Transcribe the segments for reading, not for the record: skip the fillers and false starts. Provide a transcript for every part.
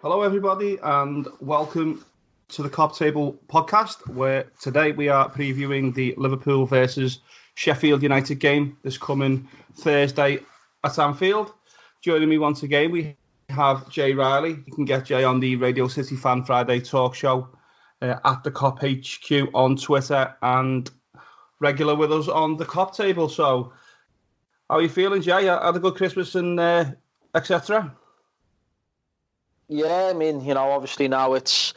Hello, everybody, and welcome to the Kop Table podcast, where today we are previewing the Liverpool versus Sheffield United game this coming Thursday at Anfield. Joining me once again, we have Jay Riley. You can get Jay on the Radio City Fan Friday talk show at the Kop HQ on Twitter and regular with us on the Kop Table. So, how are you feeling, Jay? Had a good Christmas and etc.? Yeah, I mean, obviously now it's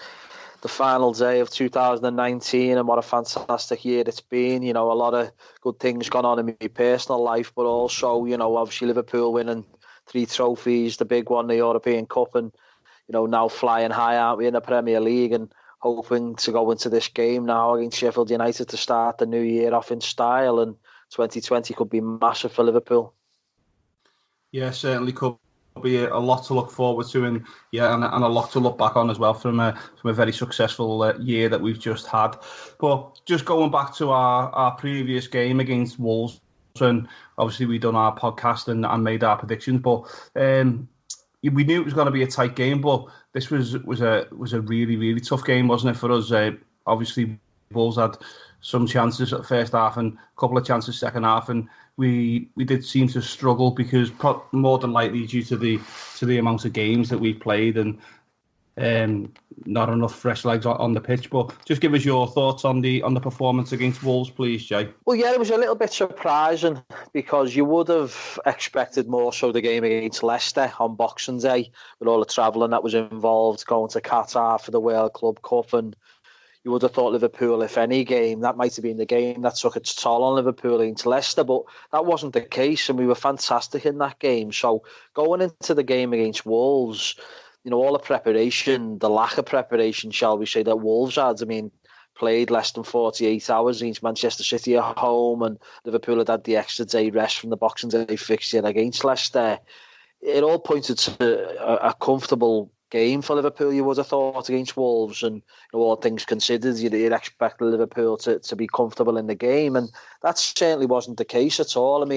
the final day of 2019 and what a fantastic year it's been. A lot of good things gone on in my personal life, but also, obviously Liverpool winning 3 trophies, the big one, the European Cup, and, now flying high, aren't we, in the Premier League, and hoping to go into this game now against Sheffield United to start the new year off in style, and 2020 could be massive for Liverpool. Yeah, certainly could be a lot to look forward to, and a lot to look back on as well from a very successful year that we've just had. But just going back to our previous game against Wolves, and obviously we done our podcast and made our predictions, but we knew it was going to be a tight game. But this was a really, really tough game, wasn't it, for us? Obviously Wolves had some chances at first half and a couple of chances second half, and we did seem to struggle because more than likely due to the amount of games that we've played and not enough fresh legs on the pitch. But just give us your thoughts on the performance against Wolves, please, Jay. Well, yeah, it was a little bit surprising because you would have expected more so the game against Leicester on Boxing Day with all the travelling that was involved, going to Qatar for the World Club Cup, and you would have thought Liverpool, if any game, that might have been the game that took its toll on Liverpool against Leicester, but that wasn't the case, and we were fantastic in that game. So going into the game against Wolves, all the preparation, the lack of preparation, shall we say, that Wolves had, played less than 48 hours against Manchester City at home, and Liverpool had the extra day rest from the Boxing Day fixture against Leicester. It all pointed to a comfortable game for Liverpool, you would have thought, against Wolves, and all things considered, you'd expect Liverpool to be comfortable in the game, and that certainly wasn't the case at all.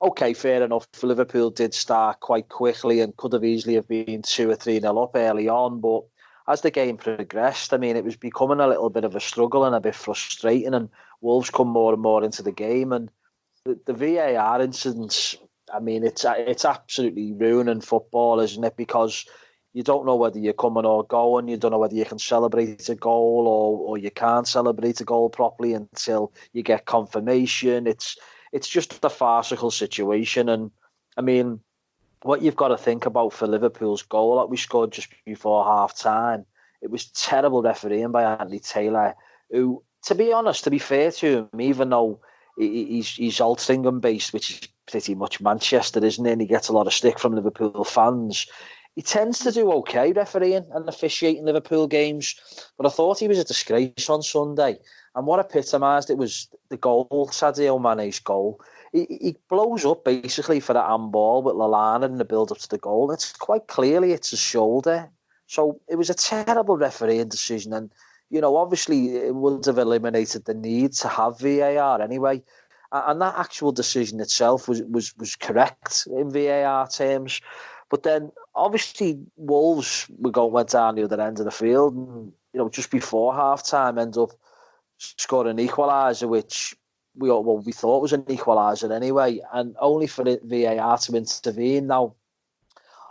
Okay, fair enough, Liverpool did start quite quickly and could have easily have been 2 or 3-0 up early on, but as the game progressed, it was becoming a little bit of a struggle and a bit frustrating, and Wolves come more and more into the game, and the VAR incidents, it's absolutely ruining football, isn't it? Because you don't know whether you're coming or going. You don't know whether you can celebrate a goal or you can't celebrate a goal properly until you get confirmation. It's just a farcical situation. And, what you've got to think about for Liverpool's goal that we scored just before half-time, it was terrible refereeing by Anthony Taylor, who, to be honest, to be fair to him, even though he's Altrincham-based, which is pretty much Manchester, isn't it? And he gets a lot of stick from Liverpool fans. He tends to do okay refereeing and officiating Liverpool games, but I thought he was a disgrace on Sunday. And what epitomised it was the goal, Sadio Mane's goal. He blows up basically for the handball with Lallana in the build-up to the goal. It's quite clearly it's his shoulder. So it was a terrible refereeing decision. And, obviously it would have eliminated the need to have VAR anyway. And that actual decision itself was correct in VAR terms. But then, obviously, Wolves went down the other end of the field, and just before half time, ended up scoring an equaliser, which we thought was an equaliser anyway, and only for the VAR to intervene. Now,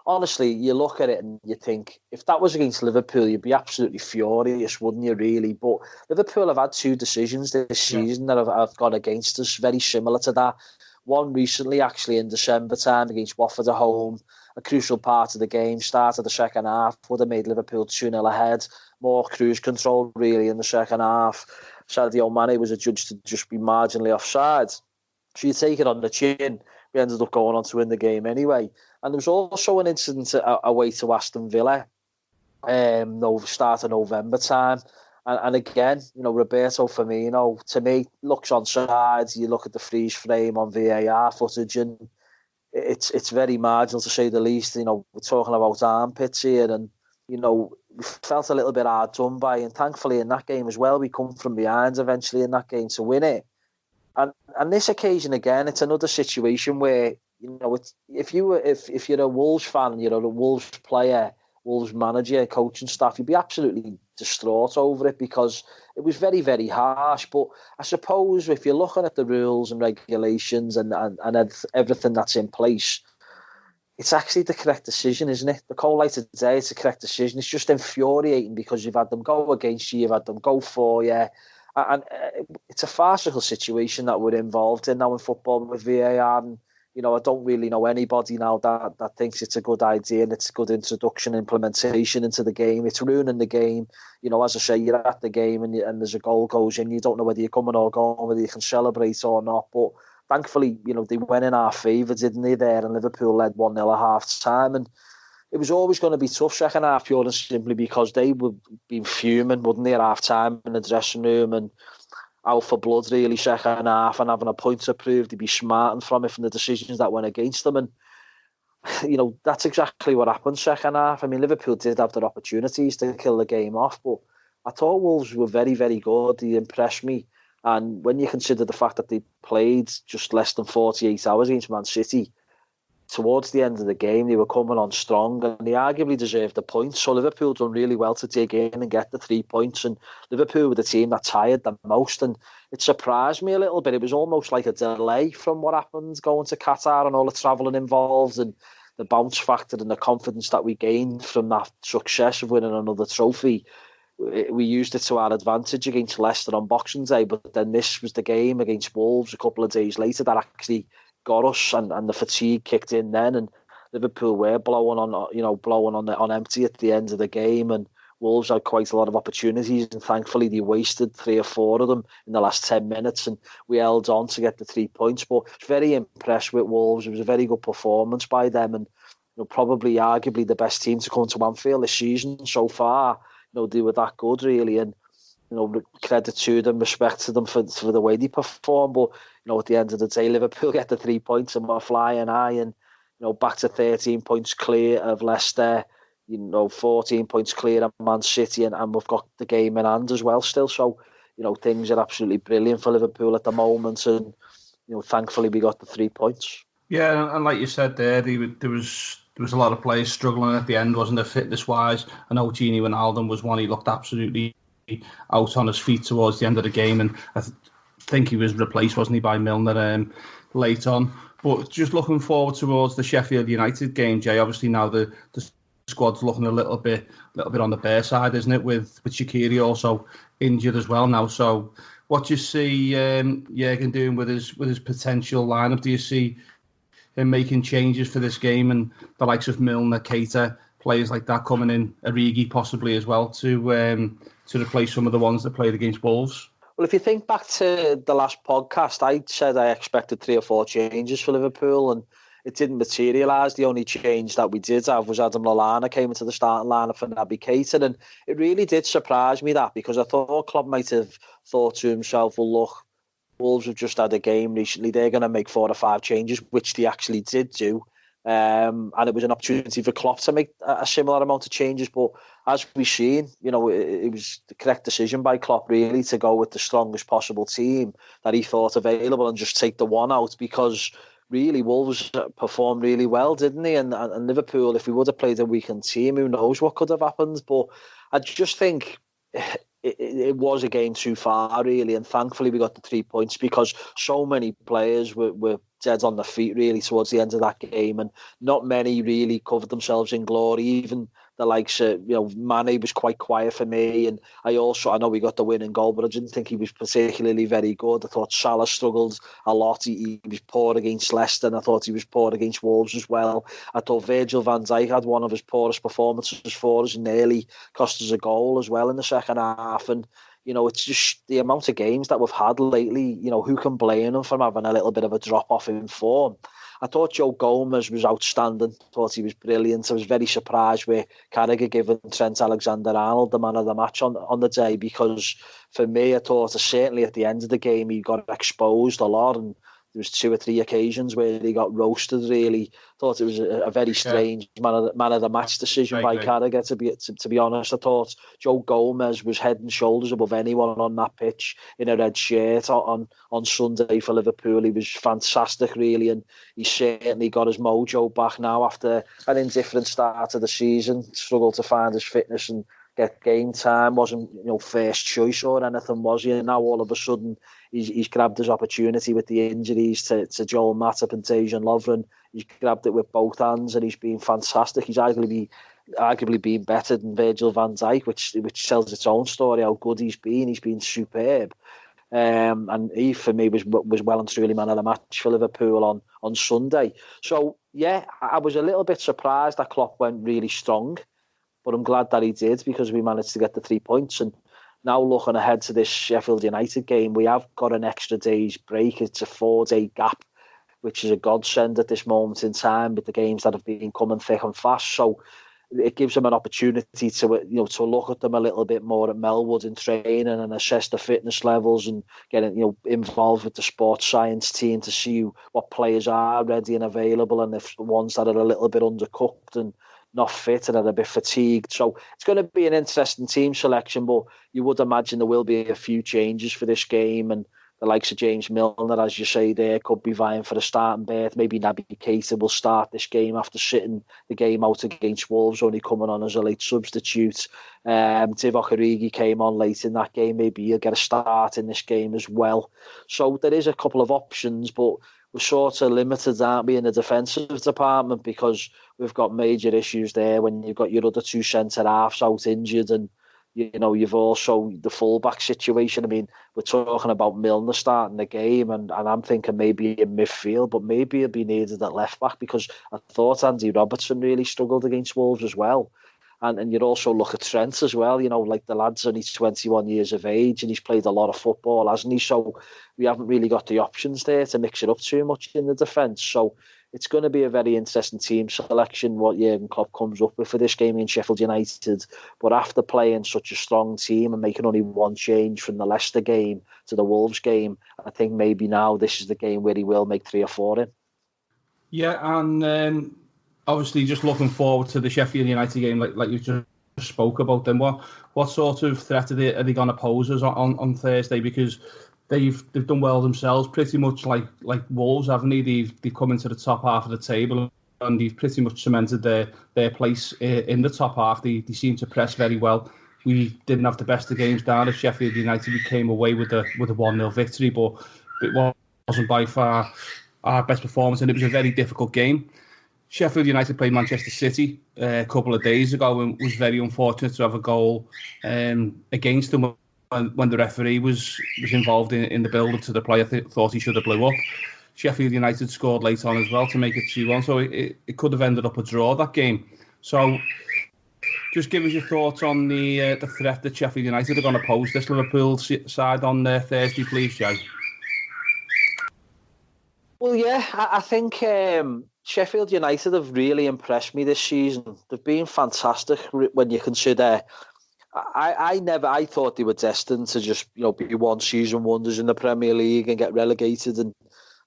honestly, you look at it and you think, if that was against Liverpool, you'd be absolutely furious, wouldn't you? Really, but Liverpool have had 2 decisions this season that have gone against us, very similar to that. One recently, actually, in December time against Watford at home. A crucial part of the game, start of the second half, would have made Liverpool 2-0 ahead. More cruise control, really, in the second half. Sadio Mane was adjudged to just be marginally offside. So you take it on the chin. We ended up going on to win the game anyway. And there was also an incident away to Aston Villa, start of November time. And again, Roberto Firmino, to me, looks onside. You look at the freeze frame on VAR footage, and it's very marginal, to say the least. We're talking about armpits here, and we felt a little bit hard done by. And thankfully, in that game as well, we come from behind eventually in that game to win it. And this occasion again, it's another situation where if you're a Wolves fan and you're a Wolves player Wolves manager, coaching staff, you'd be absolutely distraught over it because it was very, very harsh. But I suppose if you're looking at the rules and regulations and everything that's in place, it's actually the correct decision, isn't it? The call later today, it's the correct decision. It's just infuriating because you've had them go against you, you've had them go for you. And it's a farcical situation that we're involved in now in football with VAR. And, I don't really know anybody now that thinks it's a good idea and it's a good introduction, implementation into the game. It's ruining the game. As I say, you're at the game and there's a goal goes in. You don't know whether you're coming or going, whether you can celebrate or not. But thankfully, they went in our favour, didn't they, there? And Liverpool led 1-0 at half-time. And it was always going to be tough second half, pure and simply because they would be fuming, wouldn't they, at half-time in the dressing room and out for blood, really, second half, and having a point to prove. They'd be smarting from it, from the decisions that went against them. And, that's exactly what happened second half. I mean, Liverpool did have their opportunities to kill the game off, but I thought Wolves were very, very good. They impressed me. And when you consider the fact that they played just less than 48 hours against Man City, towards the end of the game, they were coming on strong and they arguably deserved the points. So Liverpool done really well to dig in and get the 3 points. And Liverpool were the team that tired the most. And it surprised me a little bit. It was almost like a delay from what happened going to Qatar and all the travelling involved and the bounce factor and the confidence that we gained from that success of winning another trophy. We used it to our advantage against Leicester on Boxing Day, but then this was the game against Wolves a couple of days later that actually got us, and the fatigue kicked in then, and Liverpool were blowing on empty at the end of the game, and Wolves had quite a lot of opportunities, and thankfully they wasted 3 or 4 of them in the last 10 minutes, and we held on to get the 3 points. But I was very impressed with Wolves. It was a very good performance by them, and probably arguably the best team to come to Anfield this season so far. They were that good, really, and credit to them, respect to them for the way they perform. But at the end of the day, Liverpool get the 3 points and we're flying high, and back to 13 points clear of Leicester. 14 points clear of Man City, and we've got the game in hand as well still. So things are absolutely brilliant for Liverpool at the moment, and thankfully we got the 3 points. Yeah, and like you said there was a lot of players struggling at the end, wasn't there, fitness-wise? I know Gini Wijnaldum was one. He looked absolutely out on his feet towards the end of the game, and I think he was replaced, wasn't he, by Milner late on. But just looking forward towards the Sheffield United game, Jay. Obviously now the squad's looking a little bit on the bare side, isn't it? With Shaqiri also injured as well now. So what do you see Jurgen doing with his potential lineup? Do you see him making changes for this game, and the likes of Milner, Keita, players like that coming in, Origi possibly as well, to replace some of the ones that played against Wolves? Well, if you think back to the last podcast, I said I expected 3 or 4 changes for Liverpool, and it didn't materialise. The only change that we did have was Adam Lallana came into the starting lineup for Naby Keita, and it really did surprise me that, because I thought Klopp might have thought to himself, well, look, Wolves have just had a game recently. They're going to make 4 or 5 changes, which they actually did do. And it was an opportunity for Klopp to make a similar amount of changes. But as we've seen, it was the correct decision by Klopp, really, to go with the strongest possible team that he thought available and just take the one out, because really Wolves performed really well, didn't they? And Liverpool, if we would have played a weakened team, who knows what could have happened. But I just think it was a game too far, really, and thankfully we got the 3 points, because so many players were dead on their feet, really, towards the end of that game, and not many really covered themselves in glory. Even the likes of, Mane was quite quiet for me, and I know we got the winning goal, but I didn't think he was particularly very good. I thought Salah struggled a lot. He was poor against Leicester, and I thought he was poor against Wolves as well. I thought Virgil van Dijk had one of his poorest performances for us, and nearly cost us a goal as well in the second half. And it's just the amount of games that we've had lately. Who can blame them for having a little bit of a drop-off in form? I thought Joe Gomez was outstanding. I thought he was brilliant. I was very surprised with Carragher giving Trent Alexander-Arnold the man of the match on the day, because for me, I thought certainly at the end of the game he got exposed a lot, and there was 2 or 3 occasions where he got roasted. Really, thought it was a very strange man of the match decision by Carragher. To be honest, I thought Joe Gomez was head and shoulders above anyone on that pitch in a red shirt on Sunday for Liverpool. He was fantastic, really, and he certainly got his mojo back now after an indifferent start of the season. Struggled to find his fitness and get game time, wasn't first choice or anything, was he? And now all of a sudden he's grabbed his opportunity with the injuries to Joel Matip and Dejan Lovren. He's grabbed it with both hands and he's been fantastic. He's arguably been better than Virgil van Dijk, which tells its own story how good he's been. He's been superb. And he, for me, was well and truly man of the match for Liverpool on Sunday. So, yeah, I was a little bit surprised that Klopp went really strong, but I'm glad that he did because we managed to get the 3 points. And now looking ahead to this Sheffield United game, we have got an extra day's break. It's a 4-day gap, which is a godsend at this moment in time with the games that have been coming thick and fast. So it gives them an opportunity to look at them a little bit more at Melwood in training and assess the fitness levels and getting involved with the sports science team to see what players are ready and available and if the ones that are a little bit undercooked and not fit and are a bit fatigued. So it's going to be an interesting team selection, but you would imagine there will be a few changes for this game, and the likes of James Milner, as you say there, could be vying for a starting berth. Maybe Naby Keita will start this game after sitting the game out against Wolves, only coming on as a late substitute. Divock Origi came on late in that game. Maybe he'll get a start in this game as well. So there is a couple of options, but we're sort of limited, aren't we, in the defensive department because we've got major issues there when you've got your other 2 centre-halves out injured and, you've also the full-back situation. I mean, we're talking about Milner starting the game and I'm thinking maybe in midfield, but maybe he'll be needed at left-back because I thought Andy Robertson really struggled against Wolves as well. And you'd also look at Trent as well, like the lad's only 21 years of age and he's played a lot of football, hasn't he? So we haven't really got the options there to mix it up too much in the defence. So it's going to be a very interesting team selection, what Jurgen Klopp comes up with for this game in Sheffield United. But after playing such a strong team and making only 1 change from the Leicester game to the Wolves game, I think maybe now this is the game where he will make 3 or 4 in. Yeah, and obviously just looking forward to the Sheffield United game, like you just spoke about. Then what sort of threat are they going to pose us on Thursday? Because they've done well themselves, pretty much like Wolves, haven't they? They've come into the top half of the table and they've pretty much cemented their place in the top half. They seem to press very well. We didn't have the best of games down at Sheffield United. We came away with a 1-0 victory, but it wasn't by far our best performance, and it was a very difficult game. Sheffield United played Manchester City a couple of days ago and was very unfortunate to have a goal against them when the referee was involved in the build-up to the play. I thought he should have blew up. Sheffield United scored late on as well to make it 2-1, so it could have ended up a draw, that game. So just give us your thoughts on the threat that Sheffield United are going to pose this Liverpool side on Thursday, please, Jay. Well, yeah, I think Sheffield United have really impressed me this season. They've been fantastic when you consider. I thought they were destined to just be one-season wonders in the Premier League and get relegated, and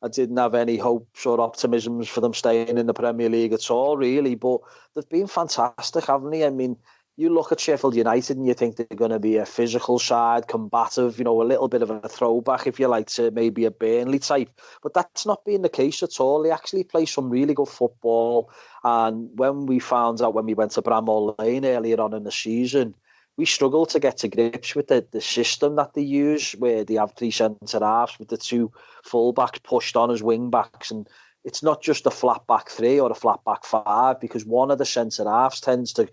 I didn't have any hopes or optimisms for them staying in the Premier League at all, really. But they've been fantastic, haven't they? I mean, you look at Sheffield United and you think they're going to be a physical side, combative, a little bit of a throwback, if you like, to maybe a Burnley type. But that's not been the case at all. They actually play some really good football. And when we found out when we went to Bramall Lane earlier on in the season, we struggled to get to grips with the system that they use, where they have 3 centre-halves with the 2 full-backs pushed on as wing-backs. And it's not just a flat back 3 or a flat back 5, because one of the centre-halves tends to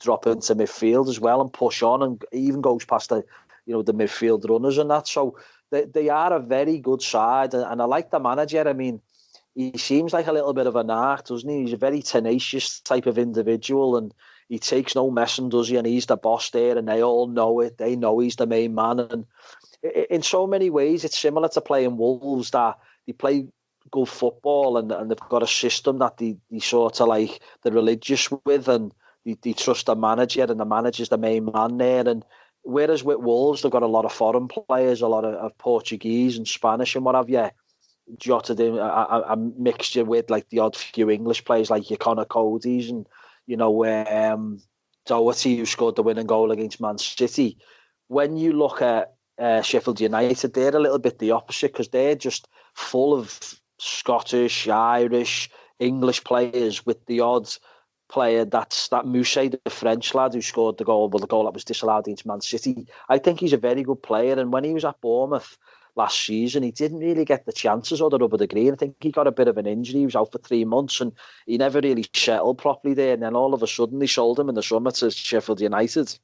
drop into midfield as well and push on, and even goes past the midfield runners and that. So they are a very good side, and I like the manager. I mean, he seems like a little bit of a narc, doesn't he? He's a very tenacious type of individual, and he takes no messing, does he? And he's the boss there, and they all know it. They know he's the main man. And in so many ways, it's similar to playing Wolves, that they play good football and they've got a system that they sort of like, they're religious with, and they trust the manager, and the manager's the main man there. And whereas with Wolves, they've got a lot of foreign players, a lot of Portuguese and Spanish and what have you. jotted in a mixture with like the odd few English players like your Connor Cody's and Doherty, who scored the winning goal against Man City. When you look at Sheffield United, they're a little bit the opposite because they're just full of Scottish, Irish, English players with the odd player that Moussa, the French lad who scored the goal that was disallowed against Man City. I think he's a very good player, and when he was at Bournemouth last season, he didn't really get the chances or the rub of the green. I think he got a bit of an injury. He was out for 3 months and he never really settled properly there. And then all of a sudden they sold him in the summer to Sheffield United.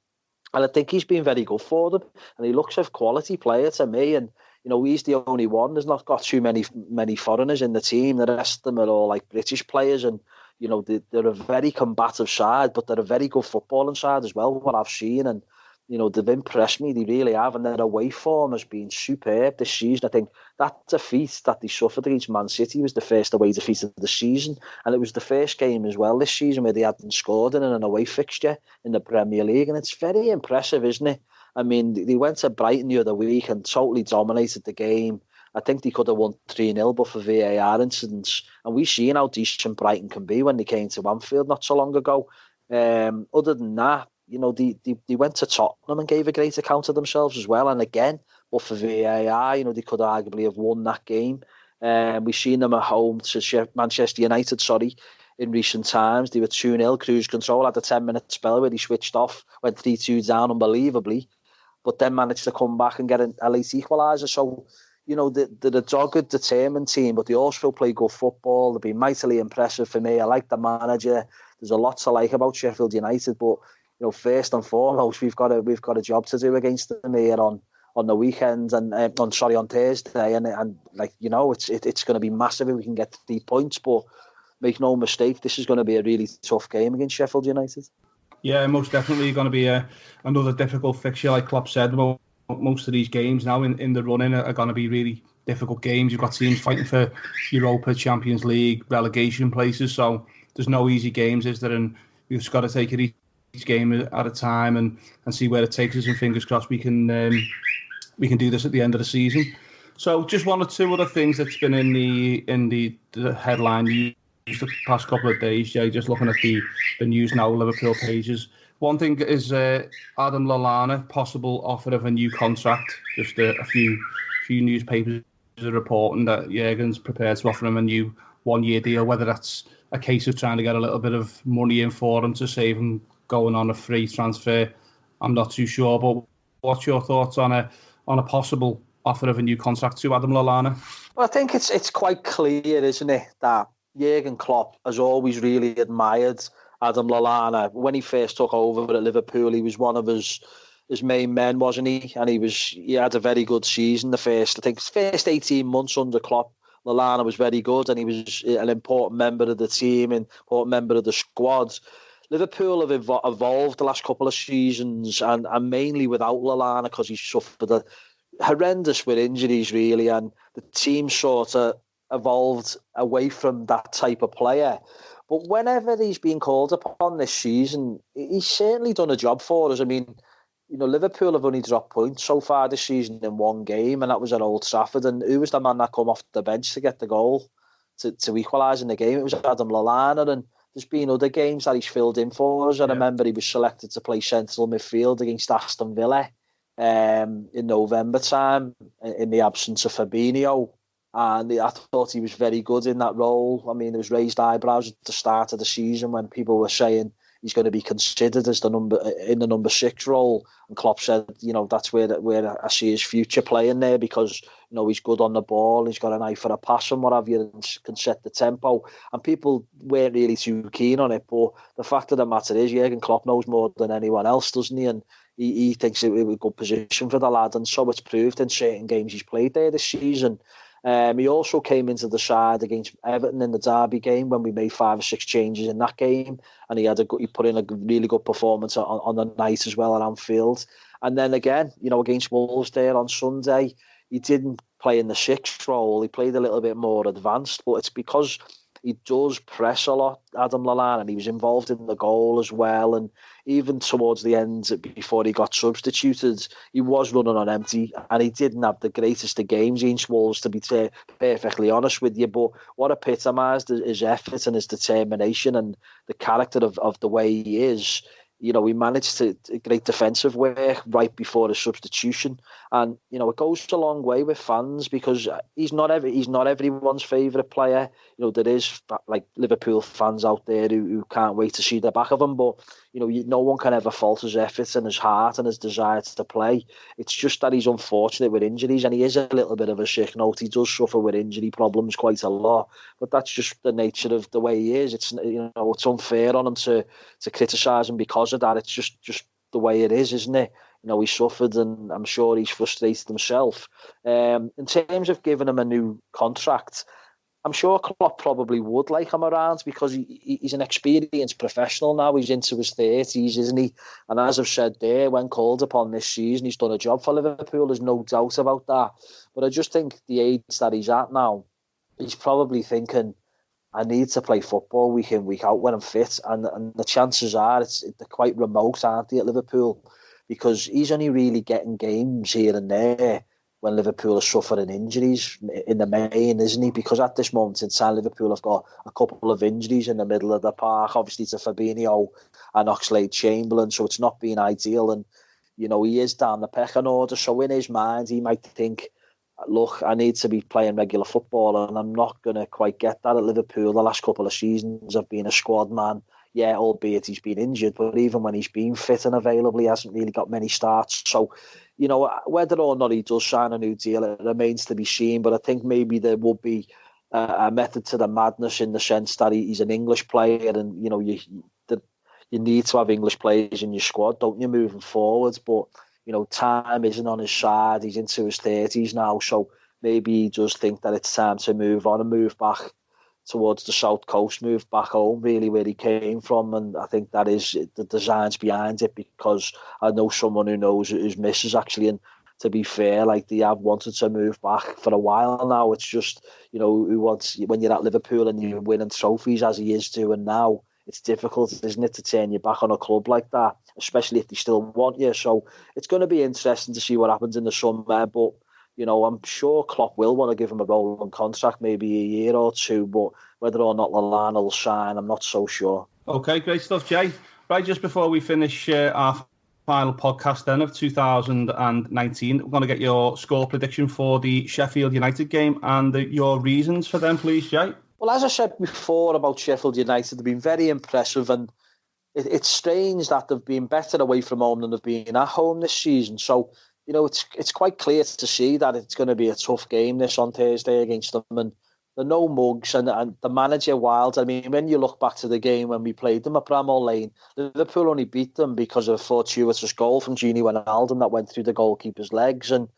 And I think he's been very good for them. And he looks a quality player to me. And, he's the only one. There's not got too many foreigners in the team. The rest of them are all like British players. And, they're a very combative side, but they're a very good footballing side as well, what I've seen. And, they've impressed me. They really have. And their away form has been superb this season. I think that defeat that they suffered against Man City was the first away defeat of the season. And it was the first game as well this season where they hadn't scored in an away fixture in the Premier League. And it's very impressive, isn't it? I mean, they went to Brighton the other week and totally dominated the game. I think they could have won 3-0 but for VAR incidents. And we've seen how decent Brighton can be when they came to Anfield not so long ago. Other than that, they went to Tottenham and gave a great account of themselves as well. And again, but for VAR, they could arguably have won that game. We've seen them at home to Manchester United, in recent times. They were 2-0, cruise control, had a 10-minute spell where they switched off, went 3-2 down unbelievably, but then managed to come back and get a late equaliser. So, they're a dogged, determined team, but they also play good football. They've been mightily impressive for me. I like the manager. There's a lot to like about Sheffield United, but first and foremost, we've got a job to do against them here on the weekend and on Thursday, and it's going to be massive if we can get 3 points. But make no mistake, this is going to be a really tough game against Sheffield United. Yeah, most definitely going to be another difficult fixture, like Klopp said. Well, most of these games now in the running are going to be really difficult games. You've got teams fighting for Europa, Champions League, relegation places, so there's no easy games, is there? And we've just got to take it each game at a time and see where it takes us, and fingers crossed we can do this at the end of the season. So just one or two other things that's been in the headline news the past couple of days, Jay, just looking at the News Now Liverpool pages. One thing is Adam Lallana, possible offer of a new contract. Just a few newspapers are reporting that Jurgen's prepared to offer him a new 1-year deal, whether that's a case of trying to get a little bit of money in for him to save him going on a free transfer. I'm not too sure, but what's your thoughts on a possible offer of a new contract to Adam Lallana? Well, I think it's quite clear, isn't it, that Jurgen Klopp has always really admired Adam Lallana. When he first took over at Liverpool, he was one of his main men, wasn't he? And he had a very good season. The first 18 months under Klopp, Lallana was very good, and he was an important member of the team, an important member of the squad. Liverpool have evolved the last couple of seasons, and mainly without Lallana, because he suffered horrendous with injuries, really, and the team sort of evolved away from that type of player. But whenever he's been called upon this season, he's certainly done a job for us. I mean, Liverpool have only dropped points so far this season in one game, and that was at Old Trafford. And who was the man that come off the bench to get the goal to equalise in the game? It was Adam Lallana, and there's been other games that he's filled in for us. I remember he was selected to play central midfield against Aston Villa in November time in the absence of Fabinho. And I thought he was very good in that role. I mean, there was raised eyebrows at the start of the season when people were saying he's going to be considered as the number 6 role. And Klopp said, that's where I see his future playing there, because he's good on the ball, he's got an eye for a pass and what have you, and can set the tempo. And people weren't really too keen on it. But the fact of the matter is, Jurgen Klopp knows more than anyone else, doesn't he? And he thinks it was a good position for the lad, and so it's proved in certain games he's played there this season. He also came into the side against Everton in the derby game when we made 5 or 6 changes in that game, and he put in a really good performance on the night as well at Anfield. And then again, against Wolves there on Sunday, he didn't play in the 6th role. He played a little bit more advanced, but it's because he does press a lot, Adam Lallana, and he was involved in the goal as well. And even towards the end, before he got substituted, he was running on empty, and he didn't have the greatest of games against Wolves, to be perfectly honest with you. But what epitomised his effort and his determination and the character of the way he is. He managed to great defensive work right before the substitution, and it goes a long way with fans because he's not everyone's favourite player. There is like Liverpool fans out there who can't wait to see the back of him, but no one can ever fault his efforts and his heart and his desire to play. It's just that he's unfortunate with injuries, and he is a little bit of a sick note. He does suffer with injury problems quite a lot, but that's just the nature of the way he is. It's it's unfair on him to criticise him because of that. It's just the way it is, isn't it? He suffered, and I'm sure he's frustrated himself. In terms of giving him a new contract, I'm sure Klopp probably would like him around because he's an experienced professional now. He's into his 30s, isn't he? And as I've said there, when called upon this season, he's done a job for Liverpool. There's no doubt about that. But I just think the age that he's at now, he's probably thinking, I need to play football week in, week out when I'm fit. And the chances are they're quite remote, aren't they, at Liverpool? Because he's only really getting games here and there when Liverpool are suffering injuries in the main, isn't he? Because at this moment in time, Liverpool have got a couple of injuries in the middle of the park, obviously to Fabinho and Oxlade-Chamberlain, so it's not been ideal. And, he is down the pecking order, so in his mind, he might think, look, I need to be playing regular football, and I'm not going to quite get that at Liverpool. The last couple of seasons I've been a squad man, yeah, albeit he's been injured, but even when he's been fit and available, he hasn't really got many starts. So, whether or not he does sign a new deal, it remains to be seen. But I think maybe there will be a method to the madness in the sense that he's an English player, and you need to have English players in your squad, don't you, moving forwards? But time isn't on his side. He's into his 30s now, so maybe he does think that it's time to move on and move back towards the south coast, move back home, really, where he came from. And I think that is the designs behind it, because I know someone who knows his missus actually, and to be fair, like, they have wanted to move back for a while now. It's just, who wants, when you're at Liverpool and you're winning trophies as he is doing now, it's difficult, isn't it, to turn your back on a club like that, especially if they still want you. So it's going to be interesting to see what happens in the summer. But, I'm sure Klopp will want to give him a rolling contract, maybe a year or two. But whether or not Lallana will sign, I'm not so sure. Okay, great stuff, Jay. Right, just before we finish our final podcast then of 2019, we're going to get your score prediction for the Sheffield United game and your reasons for them, please, Jay. Well, as I said before about Sheffield United, they've been very impressive, and it's strange that they've been better away from home than they've been at home this season. So, it's quite clear to see that it's going to be a tough game this on Thursday against them, and they're no mugs, and the manager wild. I mean, when you look back to the game when we played them at Bramall Lane, Liverpool only beat them because of a fortuitous goal from Gini Wijnaldum that went through the goalkeeper's legs, and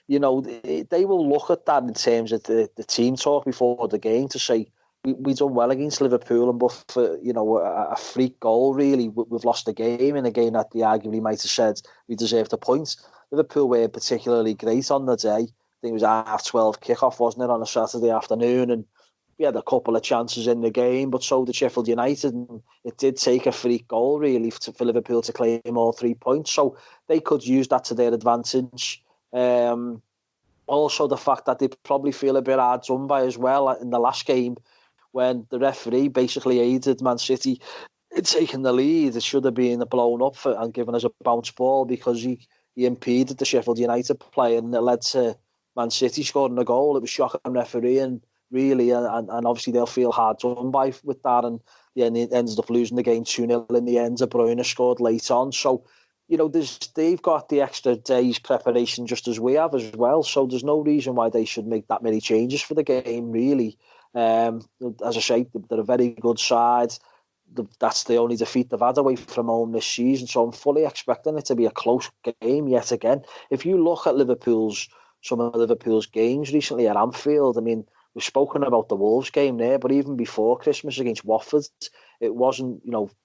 they will look at that in terms of the team talk before the game to say, we done well against Liverpool, and but for a freak goal, really, we've lost the game in a game that they arguably might have said we deserved a point. Liverpool were particularly great on the day. I think it was 12:30 kickoff, wasn't it, on a Saturday afternoon, and we had a couple of chances in the game, but so did Sheffield United, and it did take a freak goal, really, for Liverpool to claim all 3 points. So they could use that to their advantage. Also, the fact that they probably feel a bit hard done by as well in the last game, when the referee basically aided Man City in taking the lead. It should have been blown up and given us a bounce ball, because he impeded the Sheffield United play, and it led to Man City scoring a goal. It was shocking refereeing, really, and obviously they'll feel hard done by with that, and yeah, they ended up losing the game 2-0 in the end. De Bruyne scored late on, so they've got the extra day's preparation just as we have as well, so there's no reason why they should make that many changes for the game, really. As I say, they're a very good side. That's the only defeat they've had away from home this season, so I'm fully expecting it to be a close game yet again. If you look at some of Liverpool's games recently at Anfield, I mean, we've spoken about the Wolves game there, but even before Christmas against Watford, it wasn't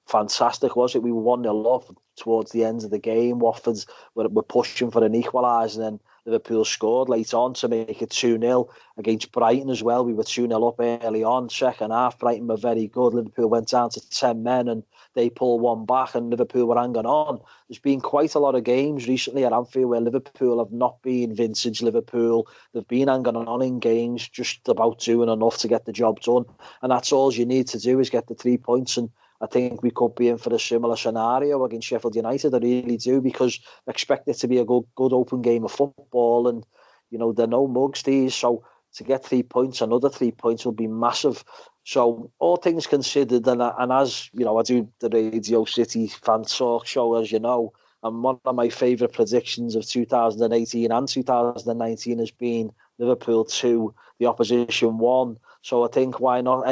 fantastic, was it? We were 1-0 up, towards the end of the game. Watford were pushing for an equaliser, and then Liverpool scored late on to make it 2-0 against Brighton as well. We were 2-0 up early on. Second half, Brighton were very good. Liverpool went down to 10 men and they pulled one back and Liverpool were hanging on. There's been quite a lot of games recently at Anfield where Liverpool have not been vintage Liverpool. They've been hanging on in games, just about doing enough to get the job done. And that's all you need to do is get the 3 points. And I think we could be in for a similar scenario against Sheffield United. I really do, because I expect it to be a good open game of football. And, you know, they're no mugs, these. So to get 3 points, another 3 points will be massive. So all things considered, and as, you know, I do the Radio City fan talk show, as you know, and one of my favourite predictions of 2018 and 2019 has been Liverpool 2, the opposition 1. So I think why not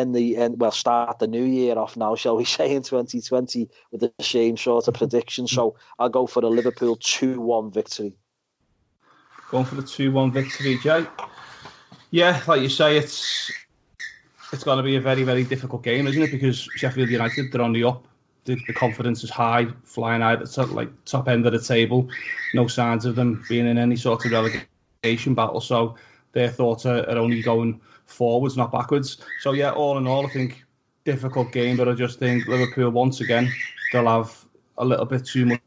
start the new year off now, shall we say, in 2020 with the same sort of prediction. So I'll go for a Liverpool 2-1 victory. Going for the 2-1 victory, Jay. Yeah, like you say, it's going to be a very, very difficult game, isn't it? Because Sheffield United, they're on the up. The confidence is high, flying out at the top end of the table. No signs of them being in any sort of relegation battle. So their thoughts are only going forwards, not backwards. So yeah, all in all, I think difficult game, but I just think Liverpool, once again, they'll have a little bit too much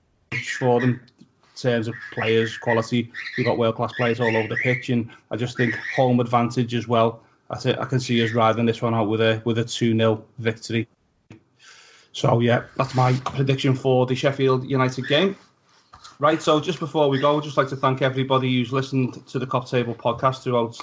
for them in terms of players, quality. We've got world-class players all over the pitch, and I just think home advantage as well. I can see us riding this one out with a 2-0 victory. So yeah, that's my prediction for the Sheffield United game. Right, so just before we go, I'd just like to thank everybody who's listened to the Kop Table podcast throughout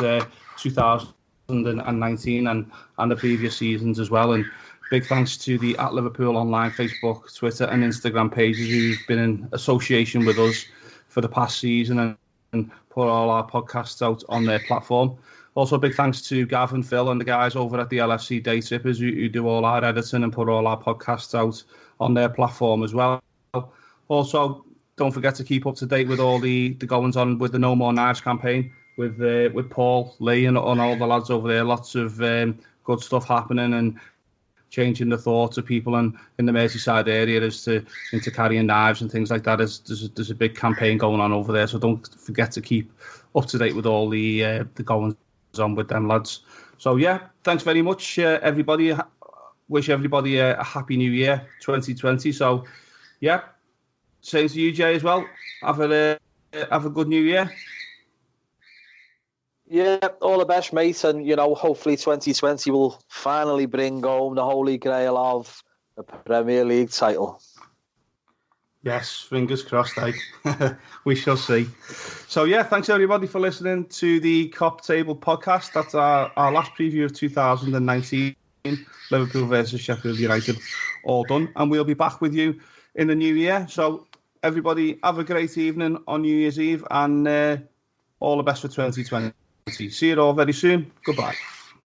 2019 and the previous seasons as well. And big thanks to the @Liverpool Online Facebook, Twitter and Instagram pages who've been in association with us for the past season and put all our podcasts out on their platform. Also, big thanks to Gav and Phil and the guys over at the LFC Day Tippers who do all our editing and put all our podcasts out on their platform as well. Also, don't forget to keep up to date with all the goings on with the No More Knives campaign with Paul, Lee and all the lads over there. Lots of good stuff happening and changing the thoughts of people in the Merseyside area as to into carrying knives and things like that. There's a big campaign going on over there, so don't forget to keep up to date with all the goings on with them lads. So yeah, thanks very much everybody. Wish everybody a happy new year 2020. So yeah, same to you, Jay, as well. Have a good new year. Yeah, all the best, mate. And, you know, hopefully 2020 will finally bring home the holy grail of the Premier League title. Yes, fingers crossed, eh? We shall see. So, yeah, thanks everybody for listening to the Kop Table podcast. That's our last preview of 2019, Liverpool versus Sheffield United, all done. And we'll be back with you in the new year. So, everybody, have a great evening on New Year's Eve and all the best for 2020. See you all very soon. Goodbye.